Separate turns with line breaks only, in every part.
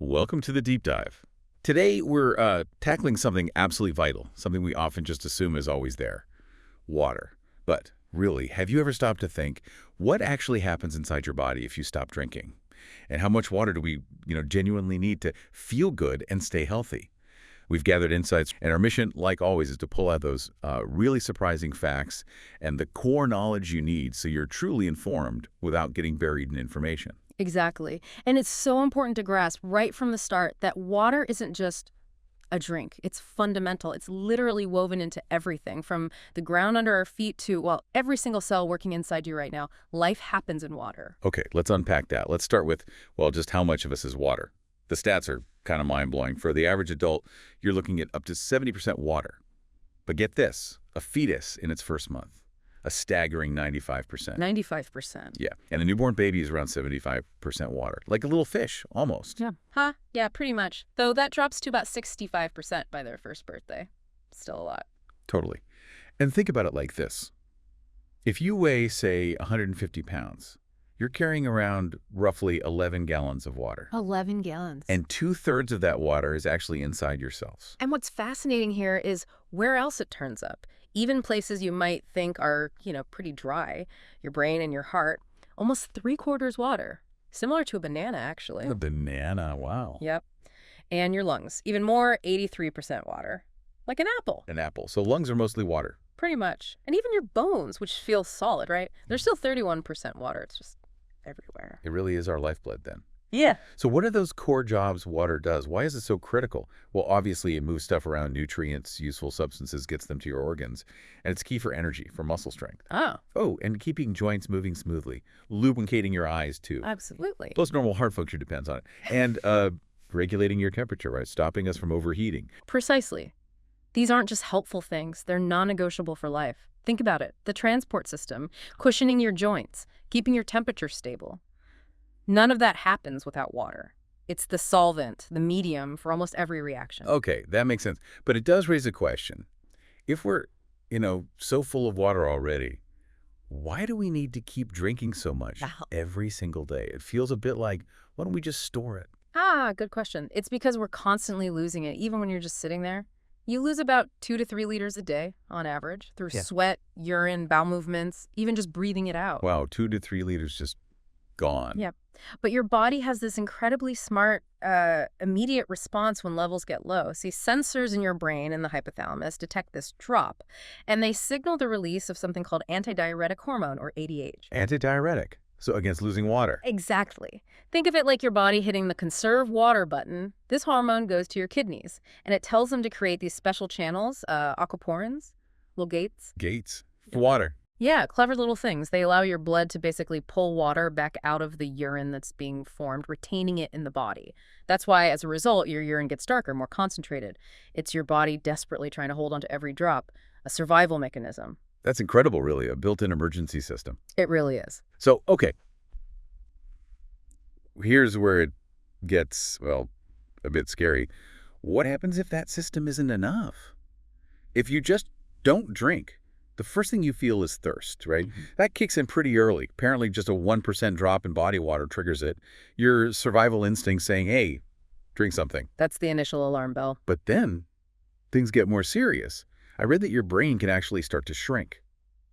Welcome to the deep dive. Today we're tackling something absolutely vital, something we often just assume is always there, water. But really, have you ever stopped to think what actually happens inside your body if you stop drinking? And how much water do we, genuinely need to feel good and stay healthy? We've gathered insights, and our mission, like always, is to pull out those really surprising facts and the core knowledge you need so you're truly informed without getting buried in information.
Exactly. And it's so important to grasp right from the start that water isn't just a drink. It's fundamental. It's literally woven into everything from the ground under our feet to, well, every single cell working inside you right now. Life happens in water.
Okay, let's unpack that. Let's start with, well, just how much of us is water. The stats are kind of mind-blowing. For the average adult, you're looking at up to 70% water. But get this, a fetus in its first month, a staggering 95%.
95%.
Yeah, and a newborn baby is around 75% water, like a little fish, almost.
Yeah. Huh? Yeah, pretty much. Though that drops to about 65% by their first birthday. Still a lot.
Totally. And think about it like this. If you weigh, say, 150 pounds, you're carrying around roughly 11 gallons of water.
11 gallons.
And 2/3 of that water is actually inside your cells.
And what's fascinating here is where else it turns up. Even places you might think are, pretty dry, your brain and your heart, almost 3/4 water. Similar to a banana, actually.
A banana, wow.
Yep. And your lungs, even more, 83% water. Like an apple.
An apple. So lungs are mostly water.
Pretty much. And even your bones, which feel solid, right? They're still 31% water. It's just everywhere.
It really is our lifeblood then.
Yeah.
So what are those core jobs water does? Why is it so critical? Well, obviously it moves stuff around, nutrients, useful substances, gets them to your organs. And it's key for energy, for muscle strength.
Oh.
Oh, and keeping joints moving smoothly, lubricating your eyes too.
Absolutely.
Plus normal heart function depends on it. And regulating your temperature, right? Stopping us from overheating.
Precisely. These aren't just helpful things. They're non-negotiable for life. Think about it. The transport system, cushioning your joints, keeping your temperature stable. None of that happens without water. It's the solvent, the medium for almost every reaction.
Okay, that makes sense. But it does raise a question. If we're, so full of water already, why do we need to keep drinking so much every single day? It feels a bit like, why don't we just store it?
Good question. It's because we're constantly losing it, even when you're just sitting there. You lose about 2 to 3 liters a day, on average, through sweat, urine, bowel movements, even just breathing it out.
Wow, 2 to 3 liters just gone.
Yep. But your body has this incredibly smart, immediate response when levels get low. See, sensors in your brain and the hypothalamus detect this drop, and they signal the release of something called antidiuretic hormone, or ADH.
Antidiuretic. So against losing water.
Exactly. Think of it like your body hitting the conserve water button. This hormone goes to your kidneys, and it tells them to create these special channels, aquaporins, little gates.
Gates for water.
Yeah, clever little things. They allow your blood to basically pull water back out of the urine that's being formed, retaining it in the body. That's why, as a result, your urine gets darker, more concentrated. It's your body desperately trying to hold onto every drop, a survival mechanism.
That's incredible, really, a built-in emergency system.
It really is.
So, okay. Here's where it gets, well, a bit scary. What happens if that system isn't enough? If you just don't drink, the first thing you feel is thirst, right? That kicks in pretty early. Apparently just a 1% drop in body water triggers it. Your survival instinct saying, hey, drink something.
That's the initial alarm bell.
But then things get more serious. I read that your brain can actually start to shrink,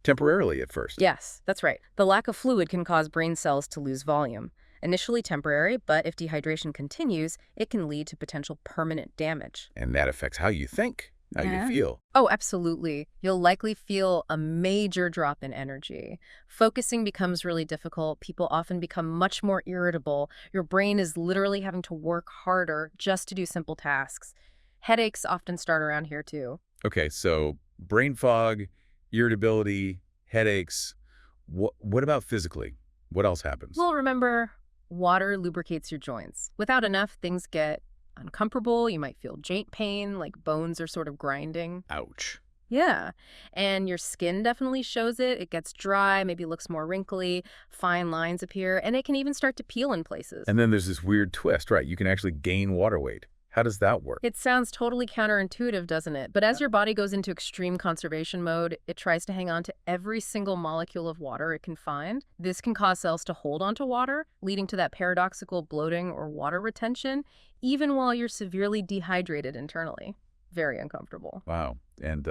temporarily at first.
Yes, that's right. The lack of fluid can cause brain cells to lose volume. Initially temporary, but if dehydration continues, it can lead to potential permanent damage.
And that affects how you think, how you feel.
Oh, absolutely. You'll likely feel a major drop in energy. Focusing becomes really difficult. People often become much more irritable. Your brain is literally having to work harder just to do simple tasks. Headaches often start around here too.
Okay, so brain fog, irritability, headaches. What about physically? What else happens?
Well, remember, water lubricates your joints. Without enough, things get uncomfortable. You might feel joint pain, like bones are sort of grinding.
Ouch.
Yeah. And your skin definitely shows it. It gets dry, maybe looks more wrinkly, fine lines appear, and it can even start to peel in places.
And then there's this weird twist, right? You can actually gain water weight. How does that work?
It sounds totally counterintuitive, doesn't it? But as your body goes into extreme conservation mode, it tries to hang on to every single molecule of water it can find. This can cause cells to hold onto water, leading to that paradoxical bloating or water retention. even while you're severely dehydrated internally. Very uncomfortable.
Wow. And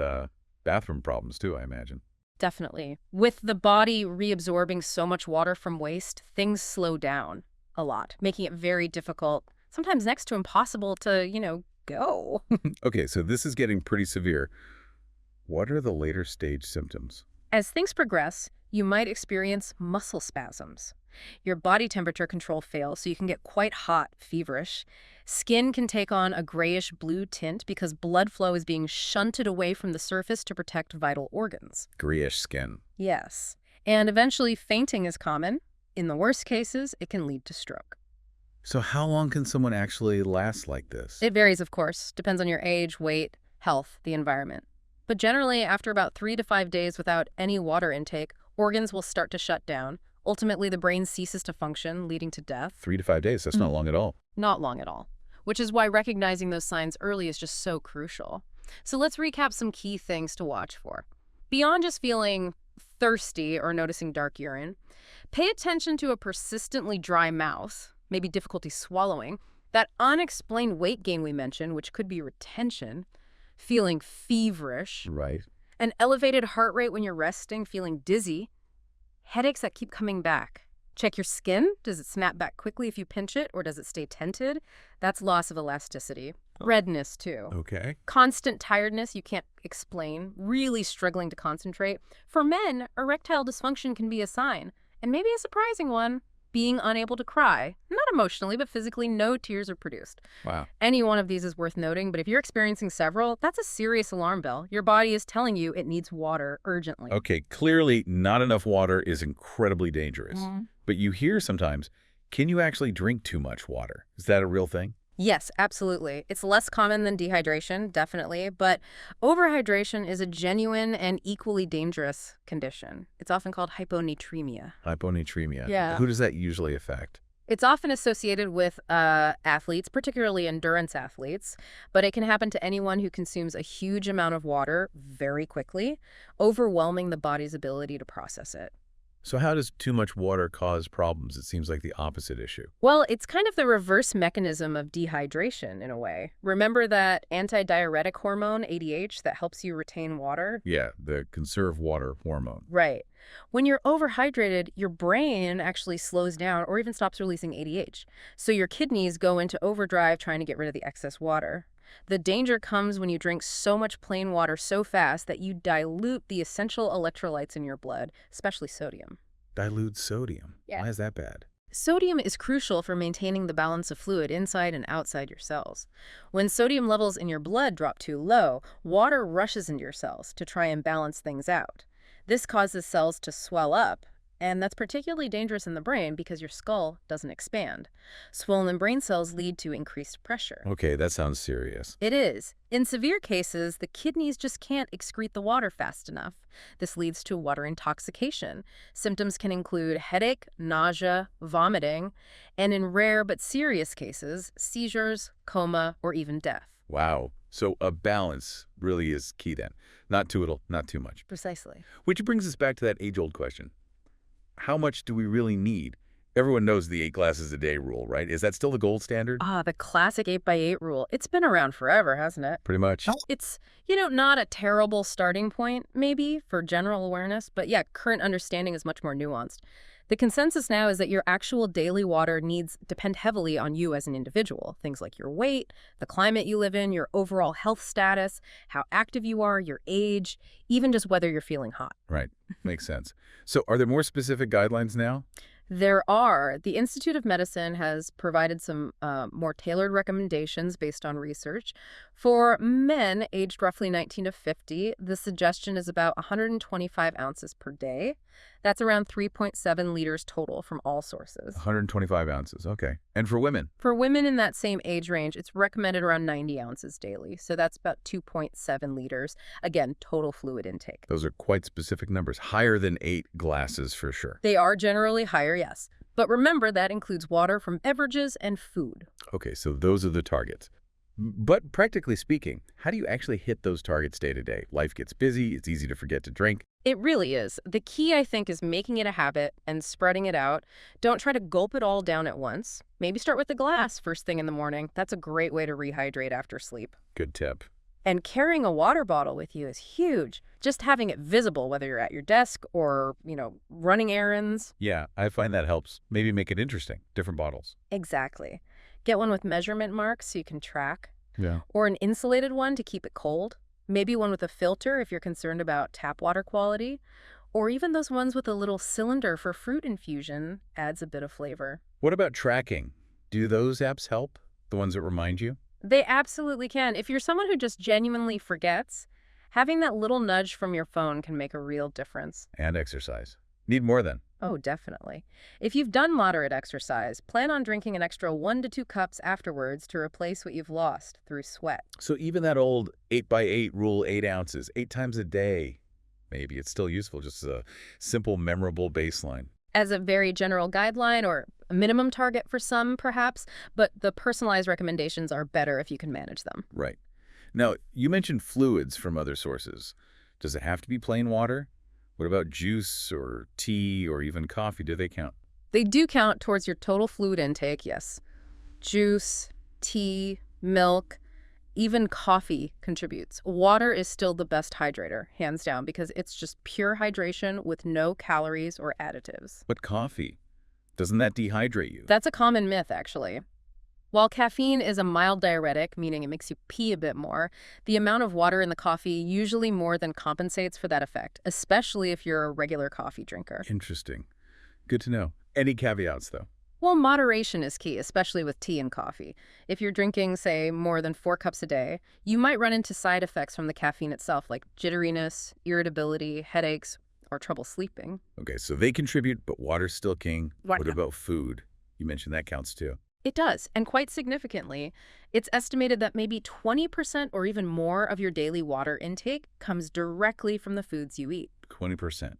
bathroom problems too, I imagine.
Definitely. With the body reabsorbing so much water from waste, things slow down a lot, making it very difficult, sometimes next to impossible to, go.
Okay, so this is getting pretty severe. What are the later stage symptoms?
As things progress, you might experience muscle spasms. Your body temperature control fails, so you can get quite hot, feverish. Skin can take on a grayish-blue tint because blood flow is being shunted away from the surface to protect vital organs.
Grayish skin.
Yes. And eventually, fainting is common. In the worst cases, it can lead to stroke.
So how long can someone actually last like this?
It varies, of course. Depends on your age, weight, health, the environment. But generally, after about 3 to 5 days without any water intake, organs will start to shut down. Ultimately, the brain ceases to function, leading to death.
3 to 5 days, that's not long at all.
Not long at all. Which is why recognizing those signs early is just so crucial. So let's recap some key things to watch for. Beyond just feeling thirsty or noticing dark urine, pay attention to a persistently dry mouth, maybe difficulty swallowing, that unexplained weight gain we mentioned, which could be retention, feeling feverish,
Right.
an elevated heart rate when you're resting, feeling dizzy, headaches that keep coming back. Check your skin. Does it snap back quickly if you pinch it, or does it stay tented? That's loss of elasticity. Redness, too.
Okay.
Constant tiredness you can't explain, really struggling to concentrate. For men, erectile dysfunction can be a sign, and maybe a surprising one, being unable to cry. Not emotionally, but physically, no tears are produced.
Wow.
Any one of these is worth noting, but if you're experiencing several, that's a serious alarm bell. Your body is telling you it needs water urgently.
Okay, clearly not enough water is incredibly dangerous. But you hear sometimes, can you actually drink too much water? Is that a real thing?
Yes, absolutely. It's less common than dehydration, definitely, but overhydration is a genuine and equally dangerous condition. It's often called hyponatremia.
Hyponatremia.
Yeah.
Who does that usually affect?
It's often associated with athletes, particularly endurance athletes, but it can happen to anyone who consumes a huge amount of water very quickly, overwhelming the body's ability to process it.
So how does too much water cause problems? It seems like the opposite issue.
Well, it's kind of the reverse mechanism of dehydration in a way. Remember that antidiuretic hormone, ADH, that helps you retain water?
Yeah, the conserve water hormone.
Right. When you're overhydrated, your brain actually slows down or even stops releasing ADH. So your kidneys go into overdrive trying to get rid of the excess water. The danger comes when you drink so much plain water so fast that you dilute the essential electrolytes in your blood, especially sodium.
Dilute sodium.
Yeah.
Why is that bad?
Sodium is crucial for maintaining the balance of fluid inside and outside your cells. When sodium levels in your blood drop too low, water rushes into your cells to try and balance things out. This causes cells to swell up, and that's particularly dangerous in the brain because your skull doesn't expand. Swollen brain cells lead to increased pressure.
Okay, that sounds serious.
It is. In severe cases, the kidneys just can't excrete the water fast enough. This leads to water intoxication. Symptoms can include headache, nausea, vomiting, and in rare but serious cases, seizures, coma, or even death.
Wow. So a balance really is key then. Not too little, not too much.
Precisely.
Which brings us back to that age-old question. How much do we really need? Everyone knows the 8 glasses a day rule, right? Is that still the gold standard?
The classic 8x8 rule. It's been around forever, hasn't it?
Pretty much.
It's, not a terrible starting point, maybe, for general awareness, but yeah, current understanding is much more nuanced. The consensus now is that your actual daily water needs depend heavily on you as an individual. Things like your weight, the climate you live in, your overall health status, how active you are, your age, even just whether you're feeling hot.
Right. Makes sense. So are there more specific guidelines now?
There are. The Institute of Medicine has provided some more tailored recommendations based on research. For men aged roughly 19 to 50, the suggestion is about 125 ounces per day. That's around 3.7 liters total from all sources.
125 ounces. Okay. And for women?
For women in that same age range, it's recommended around 90 ounces daily. So that's about 2.7 liters. Again, total fluid intake.
Those are quite specific numbers. Higher than 8 glasses for sure.
They are generally higher, yes. But remember, that includes water from beverages and food.
Okay, so those are the targets. But practically speaking, how do you actually hit those targets day to day? Life gets busy, it's easy to forget to drink.
It really is. The key, I think, is making it a habit and spreading it out. Don't try to gulp it all down at once. Maybe start with a glass first thing in the morning. That's a great way to rehydrate after sleep.
Good tip.
And carrying a water bottle with you is huge. Just having it visible, whether you're at your desk or, running errands.
Yeah, I find that helps. Maybe make it interesting. Different bottles.
Exactly. Get one with measurement marks so you can track,
Yeah.
or an insulated one to keep it cold. Maybe one with a filter if you're concerned about tap water quality, or even those ones with a little cylinder for fruit infusion adds a bit of flavor.
What about tracking? Do those apps help? The ones that remind you?
They absolutely can. If you're someone who just genuinely forgets, having that little nudge from your phone can make a real difference.
And exercise. Need more then.
Oh, definitely. If you've done moderate exercise, plan on drinking an extra 1 to 2 cups afterwards to replace what you've lost through sweat.
So even that old 8x8 rule, 8 ounces, 8 times a day, maybe it's still useful, just as a simple, memorable baseline.
As a very general guideline or a minimum target for some, perhaps, but the personalized recommendations are better if you can manage them.
Right. Now, you mentioned fluids from other sources. Does it have to be plain water? What about juice or tea or even coffee? Do they count?
They do count towards your total fluid intake, yes. Juice, tea, milk, even coffee contributes. Water is still the best hydrator, hands down, because it's just pure hydration with no calories or additives.
But coffee, doesn't that dehydrate you?
That's a common myth, actually. While caffeine is a mild diuretic, meaning it makes you pee a bit more, the amount of water in the coffee usually more than compensates for that effect, especially if you're a regular coffee drinker.
Interesting. Good to know. Any caveats, though?
Well, moderation is key, especially with tea and coffee. If you're drinking, say, more than 4 cups a day, you might run into side effects from the caffeine itself, like jitteriness, irritability, headaches, or trouble sleeping.
Okay, so they contribute, but water's still king.
Right.
What about food? You mentioned that counts too.
It does, and quite significantly. It's estimated that maybe 20% or even more of your daily water intake comes directly from the foods you eat.
20%.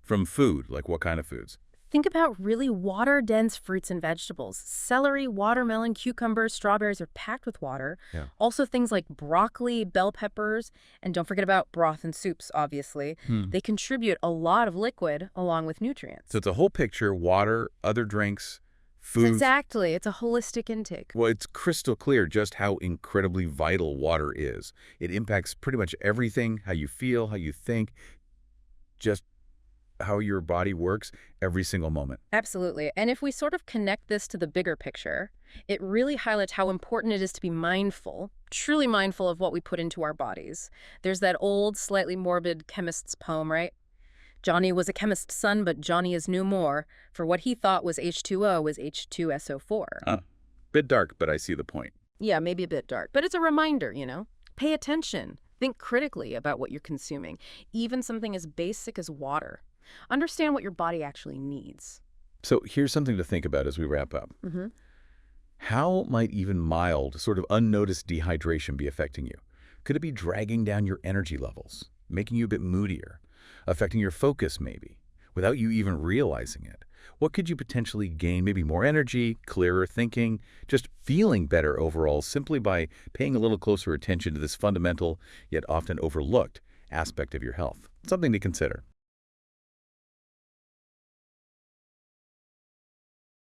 From food, like what kind of foods?
Think about really water-dense fruits and vegetables. Celery, watermelon, cucumbers, strawberries are packed with water.
Yeah.
Also things like broccoli, bell peppers, and don't forget about broth and soups, obviously. They contribute a lot of liquid along with nutrients.
So it's a whole picture: water, other drinks, food.
Exactly. It's a holistic intake.
Well, it's crystal clear just how incredibly vital water is. It impacts pretty much everything: how you feel, how you think, just how your body works every single moment.
Absolutely. And if we sort of connect this to the bigger picture, it really highlights how important it is to be mindful, truly mindful of what we put into our bodies. There's that old, slightly morbid chemist's poem, right? Johnny was a chemist's son, but Johnny is no more. For what he thought was H2O was H2SO4.
Bit dark, but I see the point.
Yeah, maybe a bit dark, but it's a reminder, Pay attention. Think critically about what you're consuming, even something as basic as water. Understand what your body actually needs.
So here's something to think about as we wrap up. How might even mild, sort of unnoticed dehydration be affecting you? Could it be dragging down your energy levels, making you a bit moodier, affecting your focus maybe, without you even realizing it? What could you potentially gain? Maybe more energy, clearer thinking, just feeling better overall simply by paying a little closer attention to this fundamental yet often overlooked aspect of your health. Something to consider.